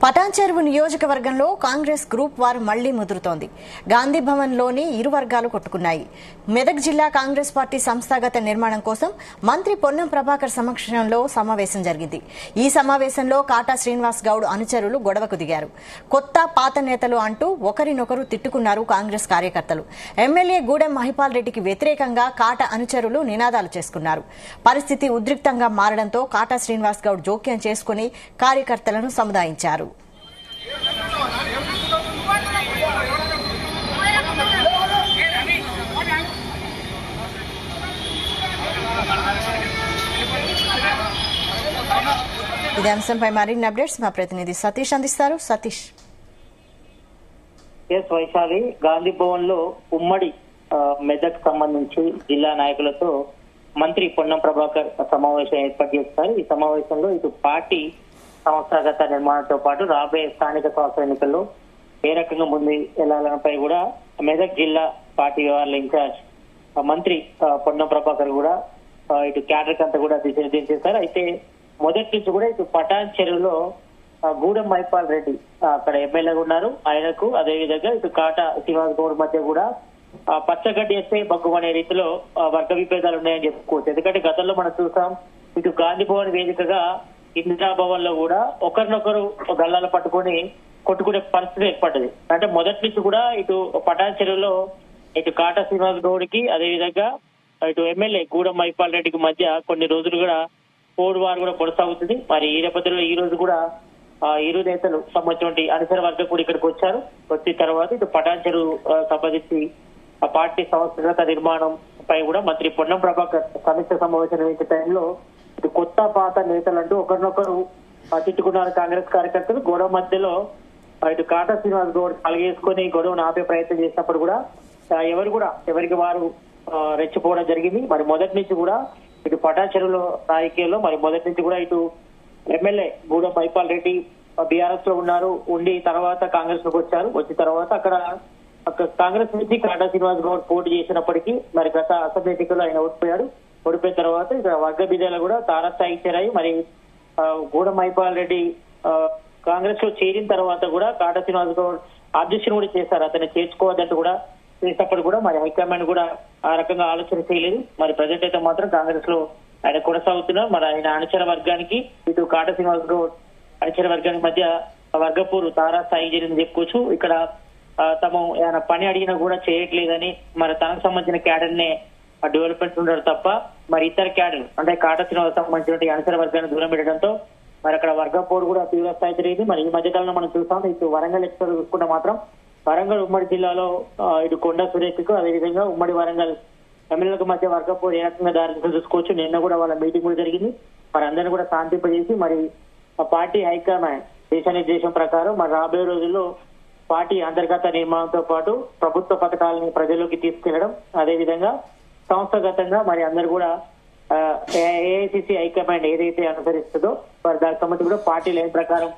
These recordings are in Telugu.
పటాన్చెరువు నియోజకవర్గంలో కాంగ్రెస్ గ్రూప్ వార్ మళ్లీ ముదురుతోంది. గాంధీ భవన్ లోని ఇరు వర్గాలు కొట్టుకున్నాయి. మెదక్ జిల్లా కాంగ్రెస్ పార్టీ సంస్థాగత నిర్మాణం కోసం మంత్రి పొన్నం ప్రభాకర్ సమక్షంలో సమావేశం జరిగింది. ఈ సమావేశంలో కాటా శ్రీనివాస్ గౌడ్ అనుచరులు గొడవకు దిగారు. కొత్త పాత నేతలు అంటూ ఒకరినొకరు తిట్టుకున్నారు కాంగ్రెస్ కార్యకర్తలు. ఎమ్మెల్యే గూడెం మహిపాల్ రెడ్డికి వ్యతిరేకంగా కాటా అనుచరులు నినాదాలు చేసుకున్నారు. పరిస్థితి ఉద్రిక్తంగా మారడంతో కాటా శ్రీనివాస్ గౌడ్ జోక్యం చేసుకుని కార్యకర్తలను సముదాయించారు. ఇదే అంశంపై మరిన్ని అప్డేట్స్ మా ప్రతినిధి సతీష్ అందిస్తారు. సతీష్. వైశాలి, గాంధీ భవన్ లో ఉమ్మడి మెదక్ సంబంధించి జిల్లా నాయకులతో మంత్రి పొన్నం ప్రభాకర్ సమావేశం ఏర్పాటు చేస్తారు. ఈ సమావేశంలో ఇటు పార్టీ సంస్థాగత నిర్మాణంతో పాటు రాబోయే స్థానిక సంస్థల ఎన్నికల్లో ఏ రకంగా ముందు వెళ్లాలపై కూడా మెదక్ జిల్లా పార్టీ వ్యవహారాల ఇన్ఛార్జ్ మంత్రి పొన్నం ప్రభాకర్ కూడా ఇటు క్యాడర్ అంతా కూడా దిశానిర్దేశం చేశారు. అయితే మొదటి నుంచి కూడా ఇటు పటాన్ చెరువులో గూడెం మహిపాల్ రెడ్డి అక్కడ ఎమ్మెల్యేగా ఉన్నారు. ఆయనకు అదేవిధంగా ఇటు కాటా శ్రీనివాస్ గౌడ్ మధ్య కూడా పచ్చగడ్డి వేస్తే బగ్గు అనే రీతిలో వర్గ విభేదాలు ఉన్నాయని చెప్పుకోవచ్చు. ఎందుకంటే గతంలో మనం చూసాం, ఇటు గాంధీ భవన్ వేదికగా ఇందిరా భవన్ లో కూడా ఒకరినొకరు గల్లాలు పట్టుకొని కొట్టుకునే పరిస్థితి ఏర్పడ్డది. అంటే మొదటి నుంచి కూడా ఇటు పటాన్ చెరువులో ఇటు కాటా శ్రీనివాస్ గౌడ్ కి అదేవిధంగా ఇటు ఎమ్మెల్యే గూడెం మహిపాల్ రెడ్డికి మధ్య కొన్ని రోజులు కూడా పోడు వారు కూడా కొనసాగుతుంది. మరి ఈ నేపథ్యంలో ఈ రోజు కూడా ఇరు నేతలు సంబంధించిన అనుసర వర్గం కూడా ఇక్కడికి వచ్చారు. వచ్చిన తర్వాత ఇటు పటాన్ చెరువు సంబంధించి ఆ పార్టీ సంస్థాగత నిర్మాణం పై కూడా మంత్రి పొన్నం ప్రభాకర్ సమీక్ష సమావేశం నిర్వహించే టైంలో ఇటు కొత్త పాత నేతలంటూ ఒకరినొకరు తిట్టుకున్నారు కాంగ్రెస్ కార్యకర్తలు. గొడవ మధ్యలో ఇటు కాటా శ్రీనివాస్ గౌడ్ కలిగేసుకుని గొడవను ఆపే ప్రయత్నం చేసినప్పుడు కూడా ఎవరికి వారు రెచ్చిపోవడం జరిగింది. మరి మొదటి నుంచి కూడా ఇటు పటాన్ చెరువులో రాజకీయాల్లో మరి మొదటి నుంచి కూడా ఇటు ఎమ్మెల్యే గూడెం మహిపాల్ రెడ్డి బీఆర్ఎస్ లో ఉండి తర్వాత కాంగ్రెస్ లోకి వచ్చారు. వచ్చిన తర్వాత అక్కడ కాంగ్రెస్ నుంచి కాటా శ్రీనివాస్ గౌడ్ పోటీ చేసినప్పటికీ మరి గత అసెంబ్లీ ఎన్నికల్లో ఆయన ఓడిపోయిన తర్వాత ఇక్కడ వర్గ బీజాలు కూడా తారస్థాయికి చేరాయి. మరి గూడెం మహిపాల్ రెడ్డి కాంగ్రెస్ లో చేరిన తర్వాత కూడా కాటా శ్రీనివాస్ గౌడ్ అబ్జెక్షన్ కూడా చేశారు. అతన్ని చేర్చుకోవద్దంటూ కూడా చేసినప్పుడు కూడా మరి హైకమాండ్ కూడా ఆ రకంగా ఆలోచన చేయలేదు. మరి ప్రజెంట్ అయితే మాత్రం కాంగ్రెస్ లో ఆయన కొనసాగుతున్నారు. మరి ఆయన అనుచర వర్గానికి ఇటు కాటా శ్రీనివాస్ గౌడ్ అనుచర వర్గానికి మధ్య వర్గపూర్ తారాస్థాయి జరిగిందని చెప్పుకోవచ్చు. ఇక్కడ తమ ఆయన పని అడిగినా కూడా చేయట్లేదని మరి తనకు సంబంధించిన క్యాడర్ నే డెవలప్మెంట్ ఉండడం తప్ప మరి ఇతర క్యాడర్ అంటే కాటా శ్రీనివాస్ సంబంధించిన అనుచర వర్గాన్ని దూరం పెట్టడంతో మరి అక్కడ వర్గపూర్ కూడా తీవ్ర స్థాయి జరిగింది. మరి ఈ మధ్యకాలంలో మనం చూస్తాం, ఇటు వరంగల్ ఎక్స్ప్రెస్ చూసుకుంటే మాత్రం వరంగల్ ఉమ్మడి జిల్లాలో ఇటు కొండ సురేష్కు అదేవిధంగా ఉమ్మడి వరంగల్ ఎమ్మెల్యేలకు మధ్య వర్గపూర్ ఏ రకంగా దారి చూసుకోవచ్చు. నిన్న కూడా వాళ్ళ మీటింగ్ కూడా జరిగింది. మరి అందరినీ కూడా శాంతింపజేసి మరి పార్టీ హైకమాండ్ దిశానిర్దేశం ప్రకారం మరి రాబోయే రోజుల్లో పార్టీ అంతర్గత నిర్మాణంతో పాటు ప్రభుత్వ పథకాలని ప్రజల్లోకి తీసుకెళ్లడం, అదేవిధంగా సంస్థాగతంగా మరి అందరు కూడా ఏఐసిసి హైకమాండ్ ఏదైతే అనుసరిస్తుందో మరి దానికి సంబంధించి కూడా పార్టీ లైన్ ప్రకారం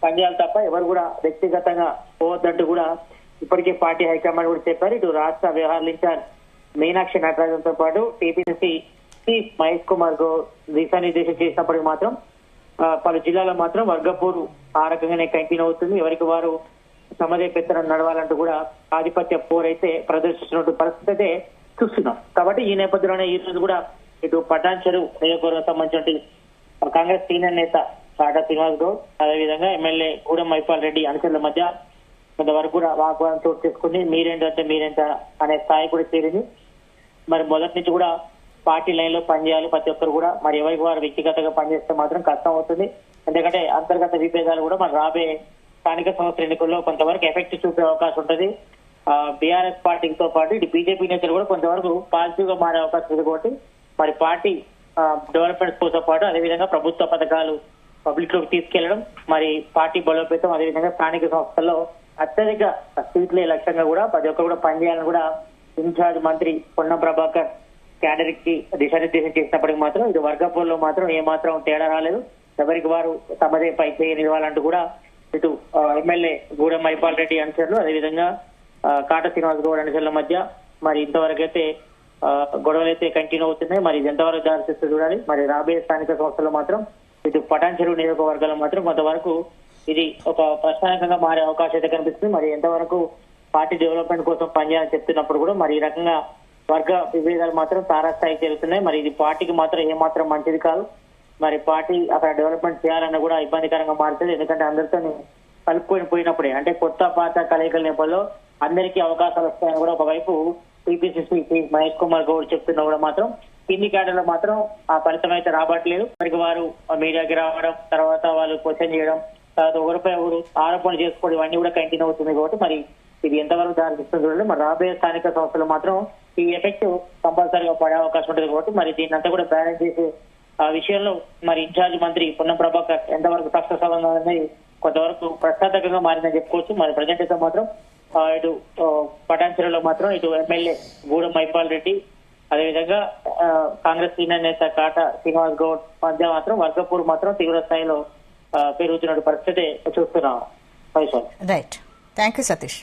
పనిచేయాలి తప్ప ఎవరు కూడా వ్యక్తిగతంగా పోవద్దంటూ కూడా ఇప్పటికే పార్టీ హైకమాండ్ కూడా చెప్పారు. ఇటు రాష్ట్ర వ్యవహారాల ఇన్ఛార్జ్ మీనాక్షి నటరాజన్తో పాటు టీపీసీసీ చీఫ్ మహేష్ కుమార్ గౌడ్ దిశానిర్దేశం చేసినప్పటికీ మాత్రం పలు జిల్లాలో మాత్రం వర్గపూర్ ఆ రకంగానే కంటిన్యూ అవుతుంది. ఎవరికి వారు సమదే పెత్తనం నడవాలంటూ కూడా ఆధిపత్య పోరైతే ప్రదర్శిస్తున్న పరిస్థితి అయితే చూస్తున్నాం. కాబట్టి ఈ నేపథ్యంలోనే ఈ రోజు కూడా ఇటు పటాన్ చెరువు నియోజకవర్గం సంబంధించిన కాంగ్రెస్ సీనియర్ నేత కాటా శ్రీనివాస్ గౌడ్ అదేవిధంగా ఎమ్మెల్యే గూడెం మహిపాల్ రెడ్డి అనుచరుల మధ్య కొంతవరకు కూడా వాగ్వాదం చోటు చేసుకుని మీరేంట అనే స్థాయి కూడా చేరింది. మరి మొదటి నుంచి కూడా పార్టీ లైన్ లో పనిచేయాలి ప్రతి ఒక్కరు కూడా. మరి ఎవరికి వారు వ్యక్తిగతంగా పనిచేస్తే మాత్రం కష్టం అవుతుంది. ఎందుకంటే అంతర్గత విభేదాలు కూడా మరి రాబోయే స్థానిక సంస్థల ఎన్నికల్లో కొంతవరకు ఎఫెక్ట్ చూపే అవకాశం ఉంటుంది. బీఆర్ఎస్ పార్టీతో పాటు ఇటు బీజేపీ నేతలు కూడా కొంతవరకు పాజిటివ్ గా మారే అవకాశం ఉంది. కాబట్టి మరి పార్టీ డెవలప్మెంట్ తో పాటు అదేవిధంగా ప్రభుత్వ పథకాలు పబ్లిక్ లోకి తీసుకెళ్లడం, మరి పార్టీ బలోపేతం, అదేవిధంగా స్థానిక సంస్థల్లో అత్యధిక సీట్లే లక్ష్యంగా కూడా ప్రతి ఒక్కరు కూడా పనిచేయాలని కూడా ఇన్ఛార్జ్ మంత్రి పొన్నం ప్రభాకర్ క్యాడర్ కి దిశానిర్దేశం చేసినప్పటికీ మాత్రం ఇటు వర్గపూర్లో మాత్రం ఏమాత్రం తేడా రాలేదు. ఎవరికి వారు తమదే పై చేయనివ్వాలంటూ కూడా ఇటు ఎమ్మెల్యే గూడెం మహిపాల్ రెడ్డి అనుచరులు అదేవిధంగా కాటా శ్రీనివాస్ గౌడ్ అనుచరుల మధ్య మరి ఇంతవరకు అయితే గొడవలు అయితే కంటిన్యూ అవుతున్నాయి. మరి ఎంతవరకు దారి చూడాలి. మరి రాబోయే స్థానిక సంస్థలు మాత్రం ఇటు పటాన్ చెరువు నియోజకవర్గాల్లో మాత్రం కొంతవరకు ఇది ఒక ప్రశ్నార్థకంగా మారే అవకాశం అయితే కనిపిస్తుంది. మరి ఎంతవరకు పార్టీ డెవలప్మెంట్ కోసం పనిచేయాలని చెప్తున్నప్పుడు కూడా మరి ఈ రకంగా వర్గ విభేదాలు మాత్రం తారాస్థాయికి జరుగుతున్నాయి. మరి ఇది పార్టీకి మాత్రం ఏమాత్రం మంచిది కాదు. మరి పార్టీ అక్కడ డెవలప్మెంట్ చేయాలన్నా కూడా ఇబ్బందికరంగా మారుతుంది. ఎందుకంటే అందరితో కలుపుకొని పోయినప్పుడే, అంటే కొత్త పాత కలయికల నేపథ్యంలో అందరికీ అవకాశాలు వస్తాయని కూడా ఒకవైపు టీపీసీసీ మహేష్ కుమార్ గౌడ్ చెప్తున్నా కూడా మాత్రం కింది క్యాడర్లో మాత్రం ఆ ఫలితం అయితే రాబట్టలేదు. మరి వారు మీడియాకి రావడం, తర్వాత వాళ్ళు క్వశ్చన్ చేయడం, తర్వాత ఒకరిపై ఒకరు ఆరోపణలు చేసుకోవడం, ఇవన్నీ కూడా కంటిన్యూ అవుతుంది. కాబట్టి మరి ఇది ఎంతవరకు దారితీస్తుంది చూడండి. మరి రాబోయే స్థానిక సంస్థలు మాత్రం ఈ ఎఫెక్ట్ కంపల్సరీగా పడే అవకాశం ఉంటుంది. కాబట్టి మరి దీన్ని అంతా కూడా బ్యాలెన్స్ చేసే ఆ విషయంలో మరి ఇన్ఛార్జ్ మంత్రి పొన్నం ప్రభాకర్ ఎంతవరకు సక్సెస్ అవ్వాలనేది కొంతవరకు ప్రశ్నార్థకంగా మారిందని చెప్పుకోవచ్చు. మరి ప్రజెంట్ అయితే మాత్రం ఇటు పటాన్చెరులో మాత్రం ఇటు ఎమ్మెల్యే గూడెం మైపాల్ రెడ్డి, అదేవిధంగా కాంగ్రెస్ సీనియర్ నేత కాటా శ్రీనివాస్ గౌడ్ మధ్య మాత్రం వర్గపూర్ మాత్రం తీవ్ర స్థాయిలో పెరుగుతున్న పరిస్థితి చూస్తున్నాం. Right, thank you Satish.